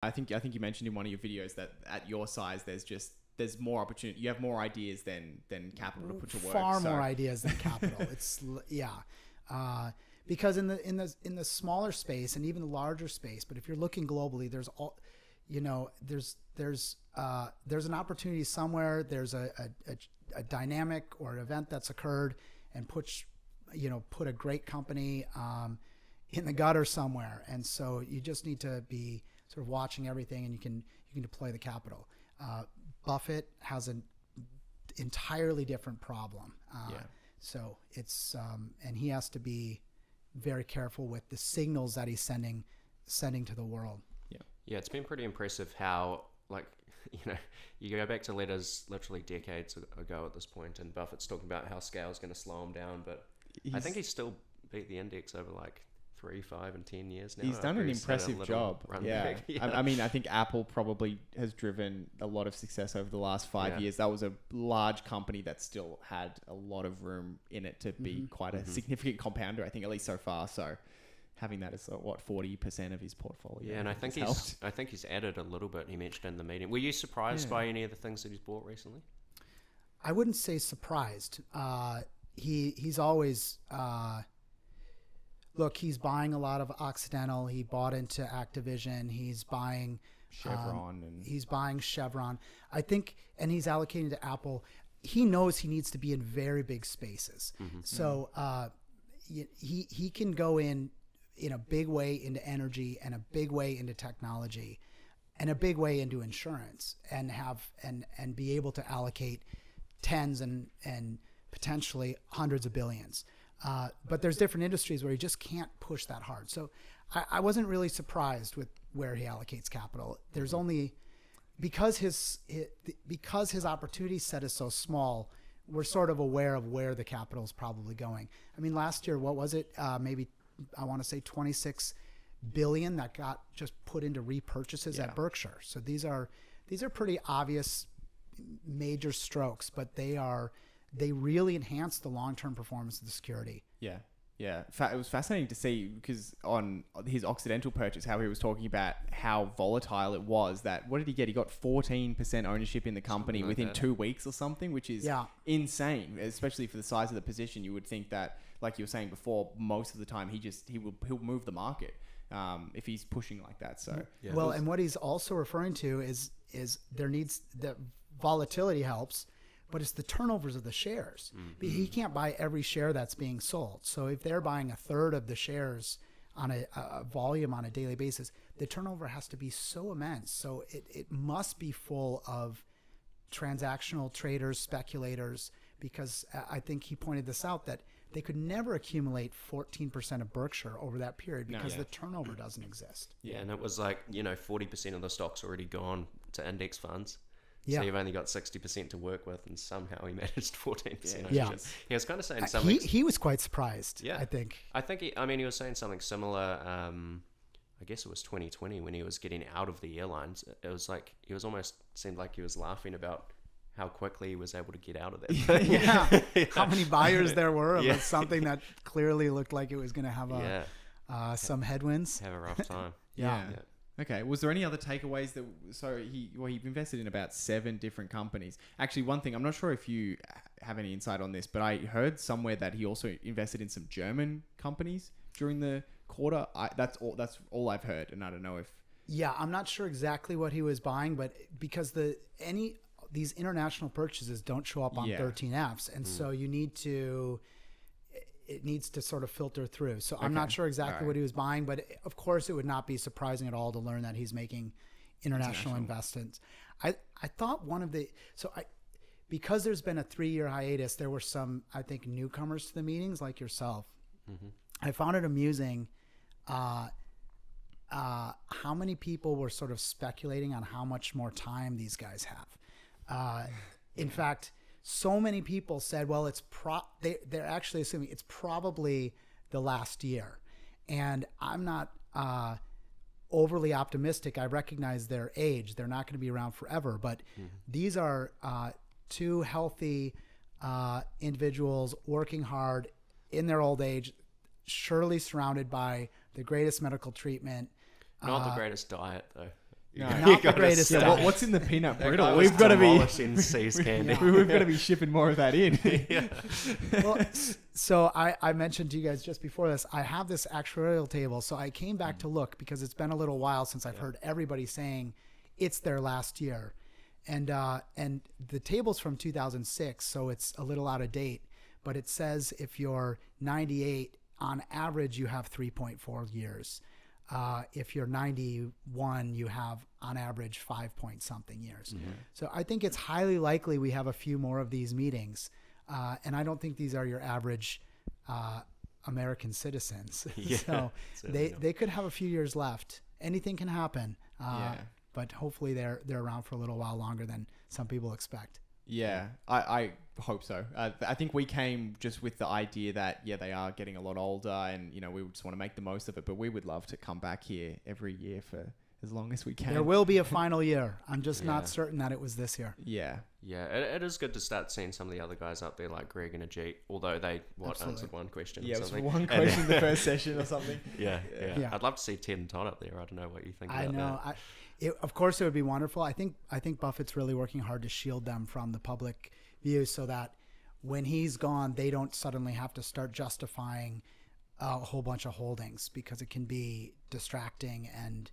I think you mentioned in one of your videos that at your size, there's more opportunity. You have more ideas than capital to put to work. Far more ideas than capital. It's because in the smaller space and even the larger space, but if you're looking globally, there's an opportunity somewhere. There's a dynamic or an event that's occurred and put a great company in the gutter somewhere, and so you just need to be sort of watching everything, and you can deploy the capital. Buffett has an entirely different problem. So it's and he has to be very careful with the signals that he's sending to the world. Yeah, it's been pretty impressive how, like, you go back to letters literally decades ago at this point, and Buffett's talking about how scale is going to slow him down, but I think he's still beat the index over like 3, 5, and 10 years now. He's done an impressive job. Yeah. I mean, I think Apple probably has driven a lot of success over the last 5 years. That was a large company that still had a lot of room in it to be quite a significant compounder, I think, at least so far. So having that as 40% of his portfolio. Yeah, and I think he's added a little bit. He mentioned in the meeting. Were you surprised by any of the things that he's bought recently? I wouldn't say surprised. He's always look. He's buying a lot of Occidental. He bought into Activision. He's buying Chevron. He's buying Chevron. I think, and he's allocating to Apple. He knows he needs to be in very big spaces. So he can go in a big way into energy and a big way into technology and a big way into insurance and be able to allocate tens and potentially hundreds of billions. But there's different industries where you just can't push that hard. So I wasn't really surprised with where he allocates capital. There's only because his opportunity set is so small, we're sort of aware of where the capital is probably going. I mean, last year, what was it? Maybe I want to say 26 billion that got just put into repurchases at Berkshire. So these are pretty obvious major strokes, but they really enhance the long-term performance of the security. Yeah. It was fascinating to see because on his Occidental purchase, how he was talking about how volatile it was. That what did he get? He got 14% ownership in the company within 2 weeks or something, which is insane, especially for the size of the position. You would think that, like you were saying before, most of the time he'll move the market if he's pushing like that. So well, and what he's also referring to is the volatility helps. But it's the turnovers of the shares. He can't buy every share that's being sold. So if they're buying a third of the shares on a volume on a daily basis, the turnover has to be so immense. So it must be full of transactional traders, speculators, because I think he pointed this out that they could never accumulate 14% of Berkshire over that period because the turnover doesn't exist. Yeah, and it was like, 40% of the stock's already gone to index funds. Yeah. So you've only got 60% to work with, and somehow he managed 14%. Yeah. He was kind of saying something. He was quite surprised, Yeah. I think. He was saying something similar. I guess it was 2020 when he was getting out of the airlines. It was like, seemed like he was laughing about how quickly he was able to get out of there. How many buyers there were of something that clearly looked like it was going to have some headwinds. Have a rough time. Yeah. Okay. Was there any other takeaways he invested in about 7 different companies. Actually, one thing, I'm not sure if you have any insight on this, but I heard somewhere that he also invested in some German companies during the quarter. That's all I've heard. And I don't know if. Yeah. I'm not sure exactly what he was buying, but because these international purchases don't show up on 13Fs. And so it needs to sort of filter through. So I'm not sure exactly what he was buying, but of course it would not be surprising at all to learn that he's making international investments. I thought because there's been a 3-year hiatus, there were some, I think, newcomers to the meetings like yourself. I found it amusing how many people were sort of speculating on how much more time these guys have. In fact, so many people said, well, they're actually assuming it's probably the last year. And I'm not overly optimistic. I recognize their age. They're not going to be around forever. But these are 2 healthy individuals working hard in their old age, surely surrounded by the greatest medical treatment. Not the greatest diet, though. Not the greatest Yeah, stuff. what's in the peanut brittle? We've got to be candy. we've got to be shipping more of that in. Well, so I mentioned to you guys just before this, I have this actuarial table. So I came back to look because it's been a little while since I've heard everybody saying it's their last year. And the table's from 2006, so it's a little out of date. But it says if you're 98, on average, you have 3.4 years. If you're 91, you have on average 5 point something years. Mm-hmm. So I think it's highly likely we have a few more of these meetings. And I don't think these are your average American citizens. So they could have a few years left. Anything can happen. But hopefully they're around for a little while longer than some people expect. Yeah, I hope so. I think we came just with the idea that, they are getting a lot older and, we just want to make the most of it. But we would love to come back here every year for as long as we can. There will be a final year. I'm just not certain that it was this year. Yeah. Yeah, it is good to start seeing some of the other guys up there like Greg and Ajit, although they answered one question or something. It was one question in the first session or something. Yeah. I'd love to see Ted and Todd up there. I don't know what you think about that. Of course, it would be wonderful. I think Buffett's really working hard to shield them from the public view so that when he's gone, they don't suddenly have to start justifying a whole bunch of holdings because it can be distracting and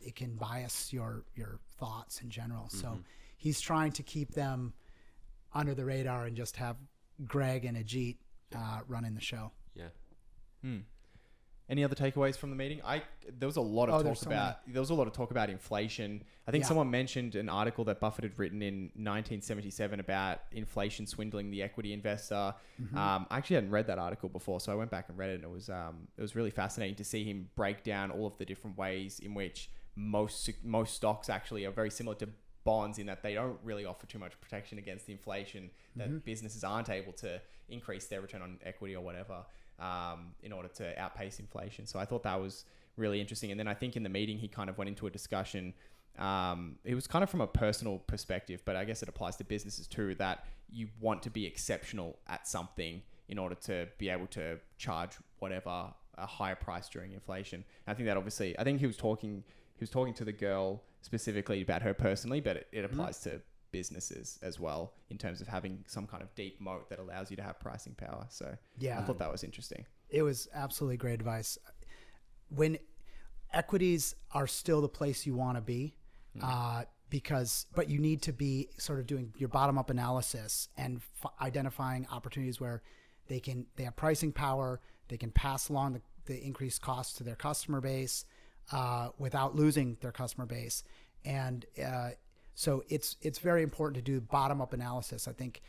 it can bias your thoughts in general. Mm-hmm. So he's trying to keep them under the radar and just have Greg and Ajit running the show. Yeah. Any other takeaways from the meeting? There was a lot of talk about inflation. I think someone mentioned an article that Buffett had written in 1977 about inflation swindling the equity investor. Mm-hmm. I actually hadn't read that article before, so I went back and read it, and it was really fascinating to see him break down all of the different ways in which most stocks actually are very similar to bonds in that they don't really offer too much protection against the inflation, that businesses aren't able to increase their return on equity or whatever. In order to outpace inflation. So I thought that was really interesting. And then I think in the meeting, he kind of went into a discussion. It was kind of from a personal perspective, but I guess it applies to businesses too, that you want to be exceptional at something in order to be able to charge whatever a higher price during inflation. And I think that obviously, I think he was talking to the girl specifically about her personally, but it applies to businesses as well in terms of having some kind of deep moat that allows you to have pricing power. So I thought that was interesting. It was absolutely great advice. When equities are still the place you want to be, but you need to be sort of doing your bottom up analysis and identifying opportunities where they have pricing power, they can pass along the increased costs to their customer base without losing their customer base. And so it's very important to do bottom-up analysis. I think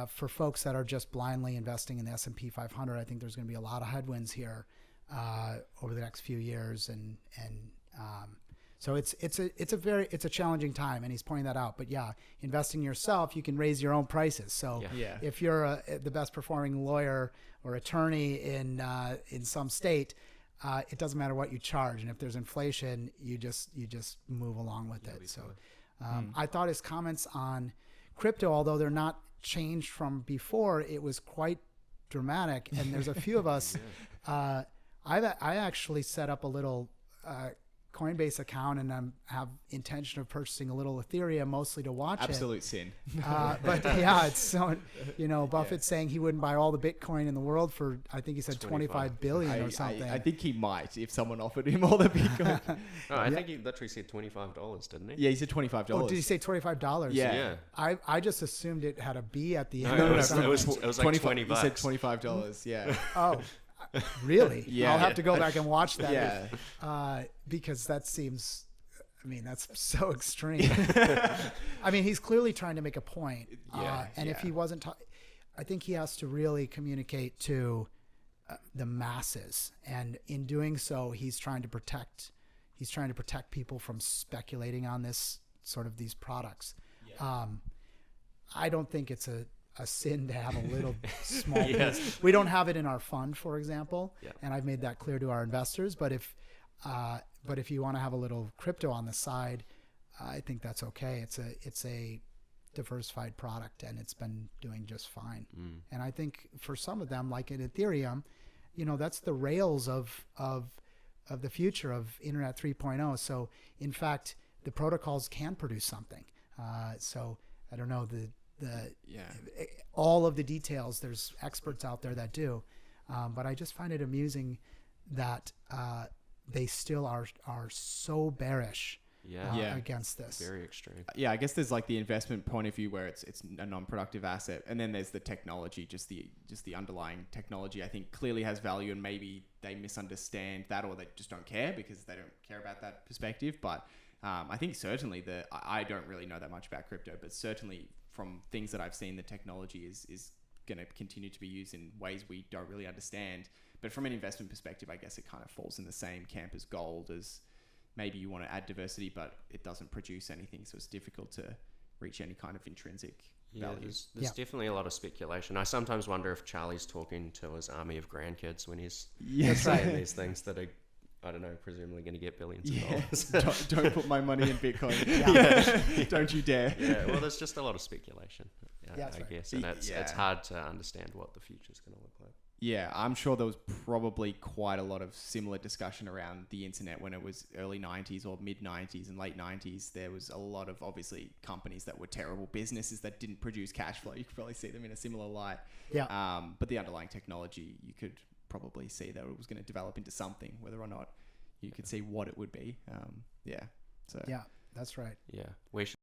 for folks that are just blindly investing in the S&P 500, I think there's going to be a lot of headwinds here over the next few years, and so it's a challenging time, and he's pointing that out. But investing in yourself, you can raise your own prices. So if you're the best performing lawyer or attorney in some state, it doesn't matter what you charge, and if there's inflation, you just move along with it. So. I thought his comments on crypto, although they're not changed from before, it was quite dramatic. And there's a few of us. I actually set up a little Coinbase account, and I have intention of purchasing a little Ethereum, mostly to watch Absolute sin. But it's so, Buffett's saying he wouldn't buy all the Bitcoin in the world for, I think he said 25 billion or something. I think he might if someone offered him all the Bitcoin. I think he literally said $25, didn't he? Yeah, he said $25. Oh, did he say $25? Yeah. I just assumed it had a B at the end. No, it was like $20. He said $25. Yeah. Oh. Really? Yeah. I'll have to go back and watch that. Yeah. Because that seems, that's so extreme. He's clearly trying to make a point. If he wasn't, I think he has to really communicate to the masses, and in doing so, he's trying to protect people from speculating on this sort of these products. Yeah. I don't think it's a sin to have a little small piece. We don't have it in our fund, for example, and I've made that clear to our investors. But if you want to have a little crypto on the side, I think that's okay. It's a diversified product, and it's been doing just fine. And I think for some of them, like in Ethereum, that's the rails of of the future of Internet 3.0. So in fact, the protocols can produce something. So I don't know all of the details. There's experts out there that do, but I just find it amusing that they still are so bearish against this. Very extreme. Yeah, I guess there's like the investment point of view where it's a non-productive asset, and then there's the technology, just the underlying technology. I think clearly has value, and maybe they misunderstand that, or they just don't care because they don't care about that perspective. But I think certainly I don't really know that much about crypto, but certainly from things that I've seen, the technology is going to continue to be used in ways we don't really understand. But from an investment perspective, I guess it kind of falls in the same camp as gold, as maybe you want to add diversity, but it doesn't produce anything. So it's difficult to reach any kind of intrinsic value. There's definitely a lot of speculation. I sometimes wonder if Charlie's talking to his army of grandkids when he's saying these things that are, I don't know, presumably going to get billions of dollars. don't put my money in Bitcoin. Don't you dare. Yeah, well, there's just a lot of speculation, I guess. And it's hard to understand what the future's going to look like. Yeah, I'm sure there was probably quite a lot of similar discussion around the internet when it was early 90s or mid 90s and late 90s. There was a lot of, obviously, companies that were terrible businesses that didn't produce cash flow. You could probably see them in a similar light. Yeah. But the underlying technology, you could probably see that it was going to develop into something, whether or not you could see what it would be. So yeah, that's right. Yeah, we should